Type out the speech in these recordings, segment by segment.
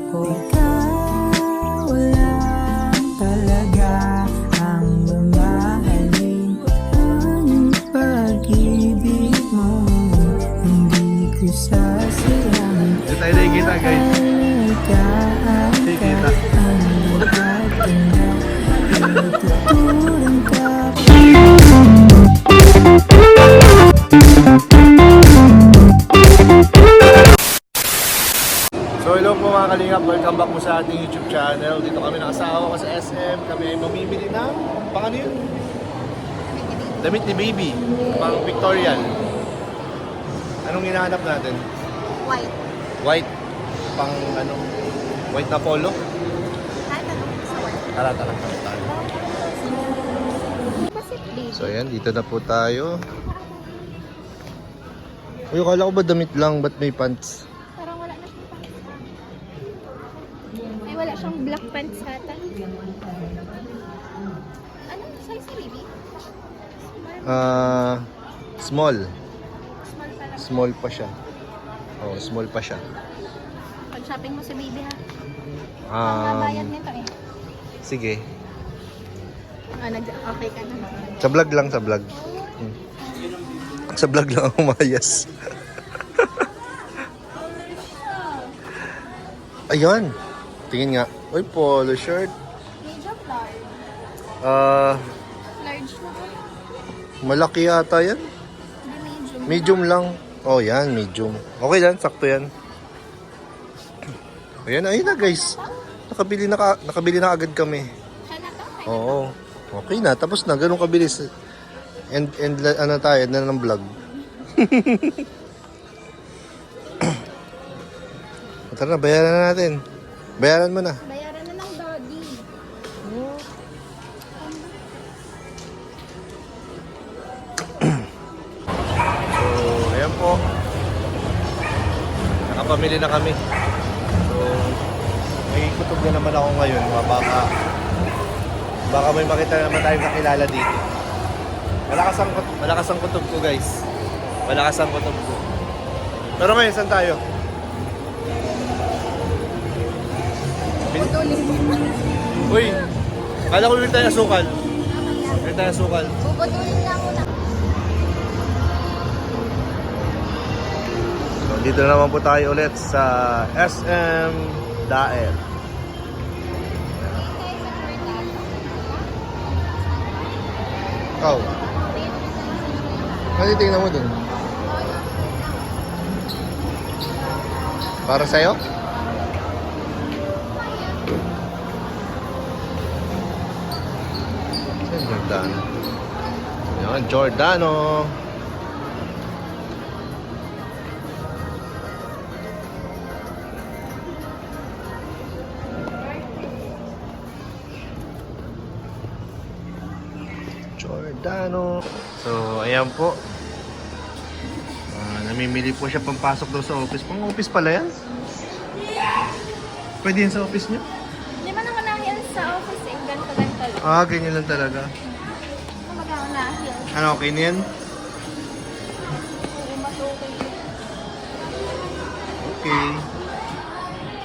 O ikaw lang talaga ang mamahalin. Ang pag-ibig mo hindi ko sasayangin. Hindi tayo nakikita guys. Nakikita. So hello po mga kalingap, welcome back po sa ating YouTube channel. Dito kami nakasawa sa SM. Kami ay mamimili ng pang ano yun? Damit ni baby, pang Victorian. Anong hinahanap natin? White. White, pang ano, white na polo. Kahit anong sa white. Tara tayo. Kasi please. So ayan, dito na po tayo. Uy, akala ko ba damit lang, ba't may pants? Parang wala na siyang pants. Ay, wala siyang black pants ata. Anong size ni baby? Small. Small pa lang. Small pa siya. Oh, small pa siya. Pag shopping mo sa baby ha. Um, Mabayad nito eh. Sige. Okay ka na. Sa vlog lang, sa vlog. Sa vlog lang ako umayas. Ayan. Tingin nga. Uy, polo shirt. Medium large. Large na po. Malaki yata yan. Hindi medium. Medium lang. Oh, yan, medium. Okay yan, sakto yan. Ayan, ayun na guys. Nakabili na agad kami. Siya na to? Oo. Okay na, tapos na. Ganun kabilis. And ano tayo, na ng vlog. Tara na, bayaran na natin. Bayaran mo na. Bayaran na ng doggy. So, ayan po. Nakapamili na kami. So, may kutob na naman ako ngayon. Baka may makita naman tayong kakilala dito. Malakas ang kutob ko, guys. Malakas ang kutob ko. Pero ngayon, saan tayo? Putulin mo. Uy! Kala ko bibili tayo ng sukal. Bibili tayo ng sukal. Puputulin lang muna. So, dito na naman po tayo ulit sa SM Daer. Ikaw, ano tingnan mo dun? Para sa'yo? Saan Giordano? Yan, Giordano. Giordano. So, ayan po. Namimili po siya pampasok daw sa office. Pang office pala yan? Pwede yan sa office niyo? Hindi man ako nahil sa office eh. Ganto-ganto lang. Ah, ganyan lang talaga. Kumbaga ako nahil. Ano, okay na yan? Oo, matukoy. Okay.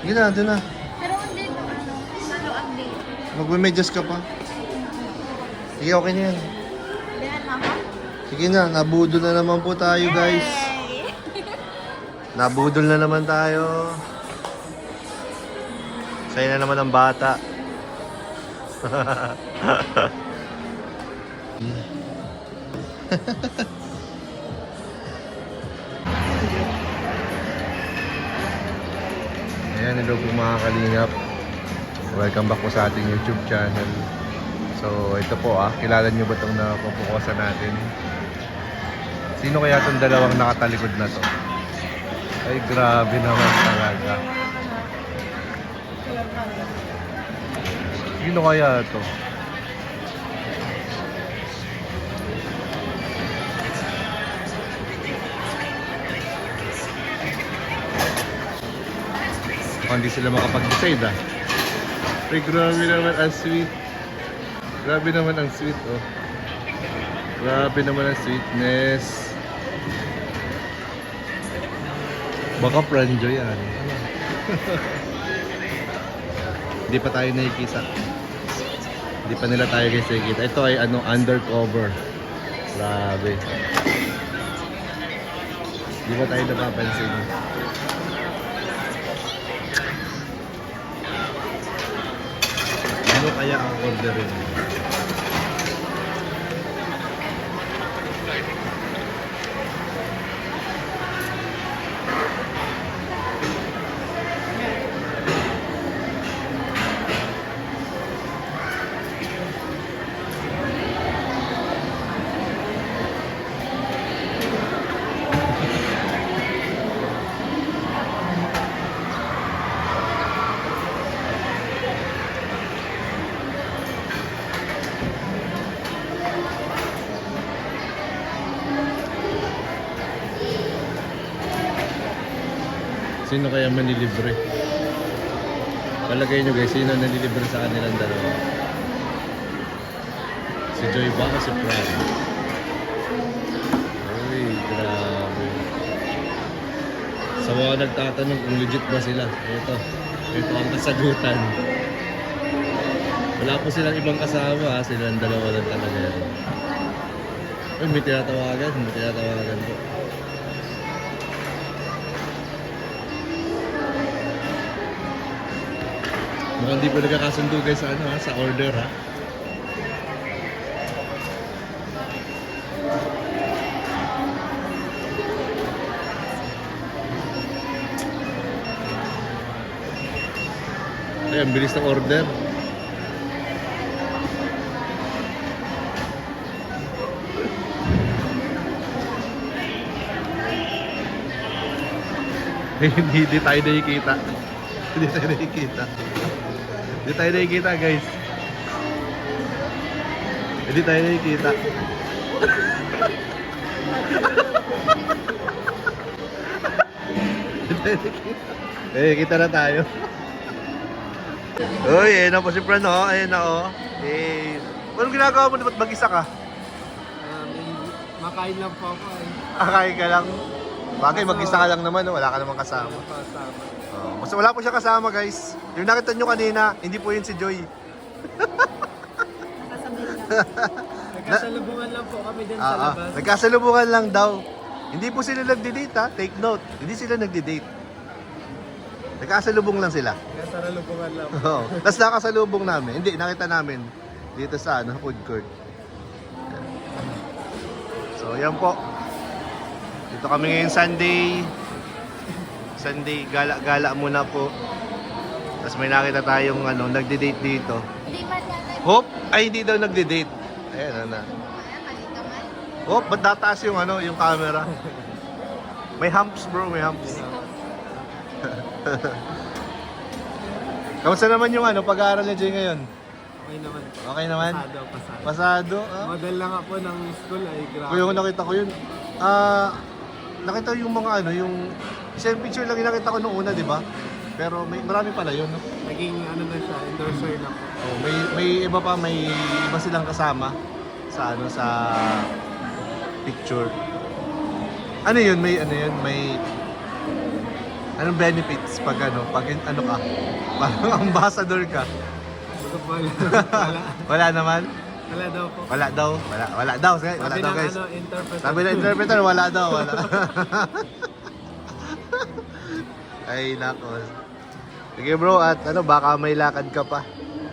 Sige na, doon na. Pero hindi ito lalo update. Magme-medyas ka pa. Sige, okay na yan. Diyan ako. Sige na, nabudol na naman po tayo, guys. Yay! Nabudol na naman tayo. Sa'yo na naman ang bata. Ayan, hello po mga kalingap. Welcome back po sa ating YouTube channel. So, ito po kilala nyo ba itong napupukosan natin? Sino kaya itong dalawang nakatalikod na to? Ay, grabe naman talaga. Sino kaya ito? Mukhang hindi sila makapag-decide ah. Ay, grabe naman ang sweet. Grabe naman ang sweet oh. Grabe naman ang sweetness. Baka pranjo yan. Hindi pa tayo nakikita. Hindi pa nila tayo guys nakikita. Ito ay ano, undercover. Grabe. Hindi pa tayo napapansin. Ano kaya ang orderin? Sino kaya manilibre? Palagay nyo guys, sino nanilibre sa kanilang dalawa? Si Joy ba o si Fran? Uy, grabe. Sa mga nagtatanong kung legit ba sila, ito ang kasagutan. Wala po silang ibang kasama, silang dalawa lang talaga yan. Uy, may tinatawagan po. Mukhang di pa nagkakasundo guys sa ano ha, sa order ha. Ay, ang bilis ng order. Hindi tayo nakikita. Hindi tayo nakikita. Hindi tayo nakikita guys. Hindi tayo nakikita. Hindi tayo nakikita. Eh, kita na tayo. Uy, ayun na po si Fran oh. Ayun na oh. Eh, anong ginagawa mo? Ba't mag-isa ka? Makain lang po ako eh. Akain ka lang. Bagay, mag-isa ka lang naman oh. Wala ka namang kasama. Mas wala po siya kasama guys. Yung nakita nyo kanina, hindi po yun si Joy. Nagkasalubungan lang po kami dyan sa labas. Nagkasalubungan lang daw. Hindi po sila nagdi-date ha. Take note. Hindi sila nagdi-date. Nagkasalubong lang sila. Nagkasalubungan lang po. Oo. Tapos nakasalubong namin. Hindi, nakita namin dito sa ano, food court. So, yan po. Dito kami ngayon Sunday, gala-gala muna po. Tapos may nakita tayong ano, nagde-date dito. Hindi man yan. Hop! Ay, hindi daw nagde-date. Ayan, ano. Malito man. Hop, ba't tataas yung ano, yung camera? May humps bro, may humps. Kamusta naman yung ano, pag-aaral niya Jay ngayon? Okay naman. Okay naman? Pasado. Pasado? Ah? Model lang ako ng school ay grabe. Kung yung nakita ko yun, nakita yung mga ano, yung isang picture lang yung nakita ko nung una, di ba? Pero marami pala yun, no? Naging ano na siya, endorser na po. Oh, may iba pa, may iba silang kasama sa ano, sa picture. Ano yun? May anong benefits pag ano ka? Parang ambassador ka. Wala. Wala naman? Wala daw po. Wala daw. Wala daw. Wala daw guys. Interpreter. Sabi ng interpreter, wala daw. Wala. Ay, nako. Sige bro, at ano, baka may lakad ka pa.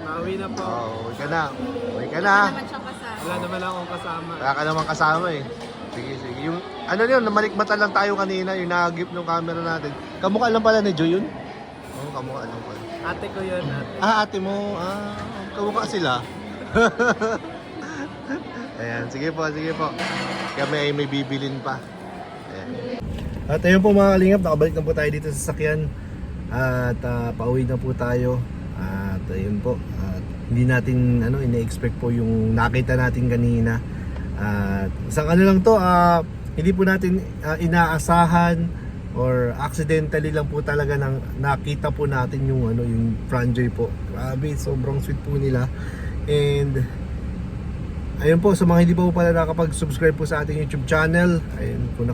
Pauwi na po. Uwi ka na. Uwi ka na. Naman siyang kasama. Wala naman akong kasama. Wala ka naman kasama eh. Sige. Yung, ano yun, namalikmata lang tayo kanina, yung nakagip ng camera natin. Kamukha lang pala ni Joy yun? Oo, kamukha lang pala. Ate ko yun, ate. Ate mo. Kamukha sila. Ayan, sige po. Kami ay may bibilin pa. Ayan. At ayun po mga kalingap, nakabalik na po tayo dito sa sasakyan. At pauwi na po tayo. At ayun po, hindi natin ina-expect po yung nakita natin kanina. At isang ano lang to, hindi po natin inaasahan or accidentally lang po talaga nang nakita po natin yung yung Franjoy po. Grabe, sobrang sweet po nila. And ayun po, sa mga hindi pa po pala nakapag-subscribe po sa ating YouTube channel, ayun, kung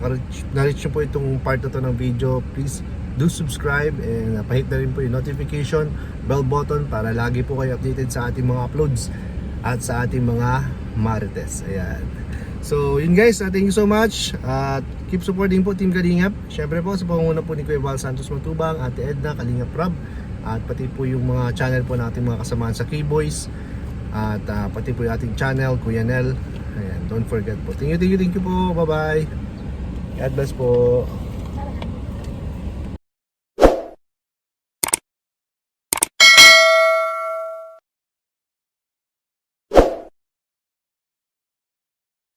na-reach nyo po itong part na to ng video, please do subscribe and pahit na rin po yung notification bell button para lagi po kayo updated sa ating mga uploads at sa ating mga marites. Ayan. So yun guys, thank you so much at keep supporting po Team Kalingap. Syempre po sa pangunguna po ni Kuya Val Santos Matubang, Ate Edna, Kalingap Rob, at pati po yung mga channel po natin mga kasamahan sa K-Boys, at pati po yung ating channel Kuya Nel. Ayan, don't forget po. Thank you po. Bye bye. God bless po.